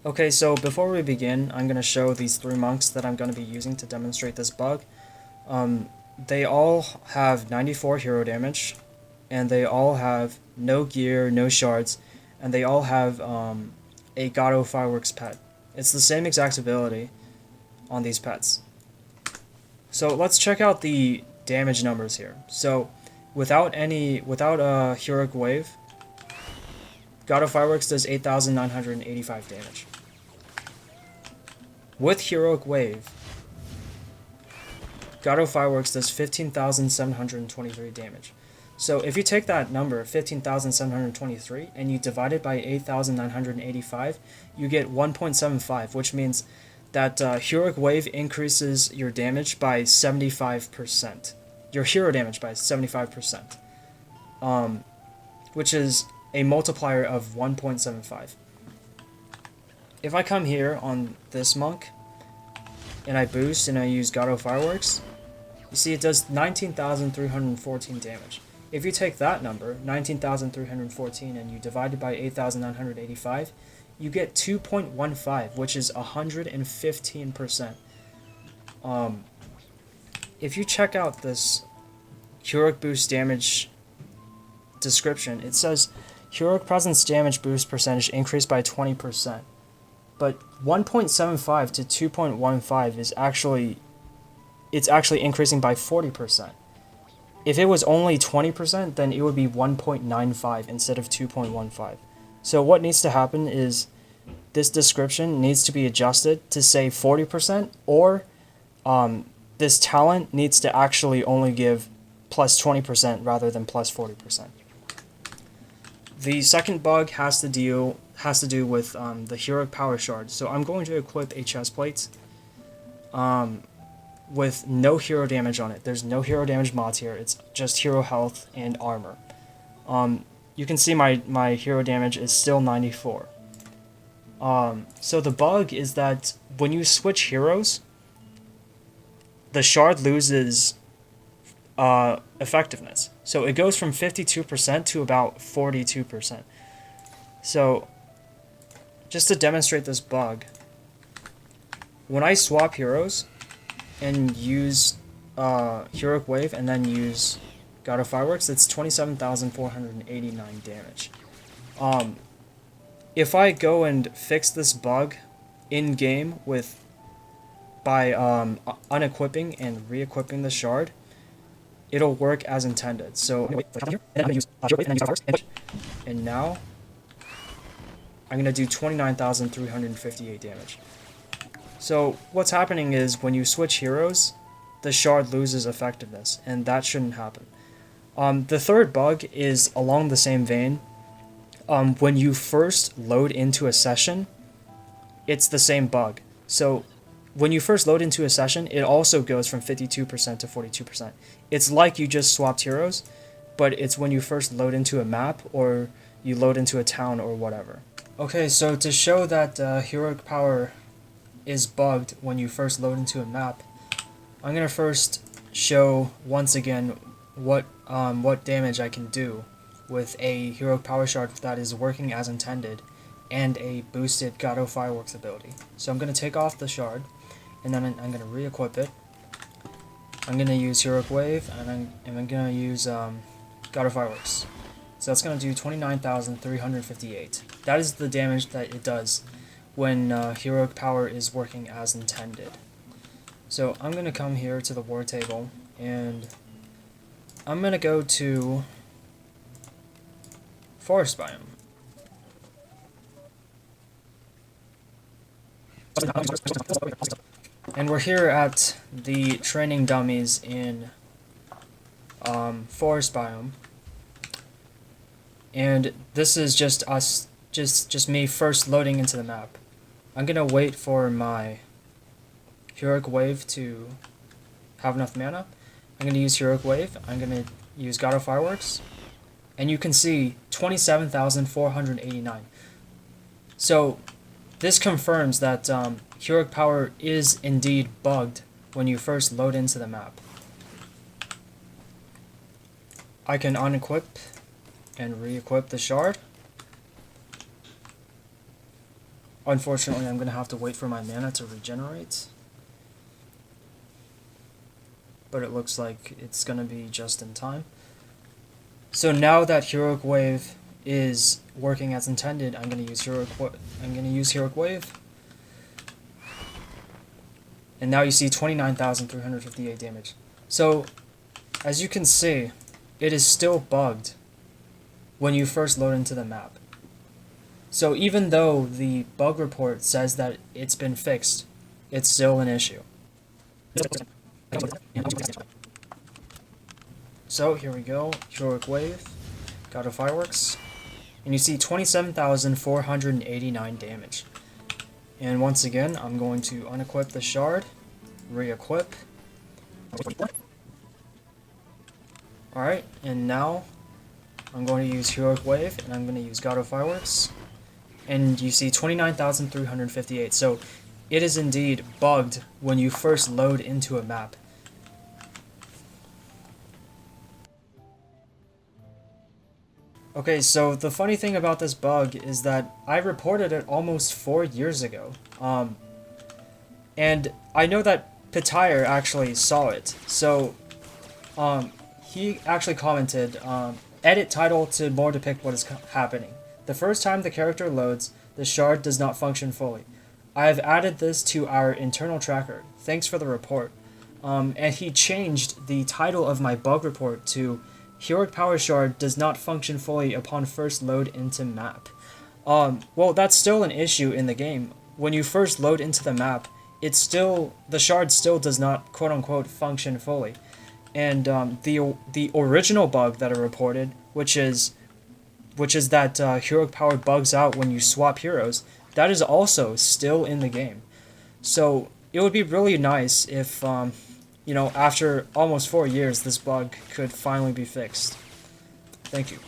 Okay, so before we begin, I'm going to show these three monks that I'm going to be using to demonstrate this bug. They all have 94 hero damage, and they all have no gear, no shards, and they all have a Gato Fireworks pet. It's the same exact ability on these pets. So let's check out the damage numbers here. So without a heroic wave, Gato Fireworks does 8,985 damage. With heroic wave, Gato Fireworks does 15,723 damage. So if you take that number, 15,723, and you divide it by 8,985, you get 1.75, which means that heroic wave increases your damage by 75%. Your hero damage by 75%. Which is a multiplier of 1.75. If I come here on this monk, and I boost and I use Gato Fireworks, you see it does 19,314 damage. If you take that number, 19,314, and you divide it by 8,985, you get 2.15, which is 115%. If you check out this heroic boost damage description, it says heroic presence damage boost percentage increased by 20%. But 1.75 to 2.15 is actually increasing by 40%. If it was only 20%, then it would be 1.95 instead of 2.15. So what needs to happen is this description needs to be adjusted to say 40%, or this talent needs to actually only give plus 20% rather than plus 40%. The second bug has to do with the heroic power shard. So I'm going to equip a chest plate with no hero damage on it. There's no hero damage mods here. It's just hero health and armor. You can see my hero damage is still 94. So the bug is that when you switch heroes, the shard loses effectiveness. So it goes from 52% to about 42%. So just to demonstrate this bug, when I swap heroes and use heroic wave and then use God of Fireworks, it's 27,489 damage. If I go and fix this bug in game by unequipping and re-equipping the shard, it'll work as intended. So and now I'm gonna do 29,358 damage. So what's happening is when you switch heroes, the shard loses effectiveness, and that shouldn't happen. The third bug is along the same vein. When you first load into a session, it's the same bug. So when you first load into a session, it also goes from 52% to 42%. It's like you just swapped heroes, but it's when you first load into a map or you load into a town or whatever. Okay, so to show that heroic power is bugged when you first load into a map, I'm gonna first show once again what damage I can do with a heroic power shard that is working as intended and a boosted Gato Fireworks ability. So I'm gonna take off the shard, and then I'm gonna re-equip it. I'm gonna use heroic wave, and I'm gonna use Gato Fireworks. So that's gonna do 29,358. That is the damage that it does when heroic power is working as intended. So I'm gonna come here to the war table, and I'm gonna go to forest biome. And we're here at the training dummies in forest biome. And this is just us, just me first loading into the map. I'm gonna wait for my heroic wave to have enough mana. I'm gonna use heroic wave. I'm gonna use God of Fireworks, and you can see 27,489. So this confirms that heroic power is indeed bugged when you first load into the map. I can unequip and re-equip the shard. Unfortunately, I'm going to have to wait for my mana to regenerate. But it looks like it's going to be just in time. So now that Heroic Wave is working as intended, I'm going to use Heroic Wave. And now you see 29,358 damage. So, as you can see, it is still bugged when you first load into the map. So even though the bug report says that it's been fixed, it's still an issue. So here we go, Heroic Wave, God of Fireworks, and you see 27,489 damage. And once again, I'm going to unequip the shard, re-equip. Alright, and now I'm going to use Heroic Wave, and I'm going to use God of Fireworks. And you see 29,358. So it is indeed bugged when you first load into a map. Okay, so the funny thing about this bug is that I reported it almost 4 years ago. And I know that Pitire actually saw it. So he actually commented, edit title to more depict what is happening. The first time the character loads, the shard does not function fully. I have added this to our internal tracker. Thanks for the report. And he changed the title of my bug report to Heroic Power Shard does not function fully upon first load into map. Well, that's still an issue in the game. When you first load into the map, the shard still does not quote-unquote function fully. And the original bug that I reported, which is that Heroic Power bugs out when you swap heroes, that is also still in the game. So it would be really nice if, after almost 4 years, this bug could finally be fixed. Thank you.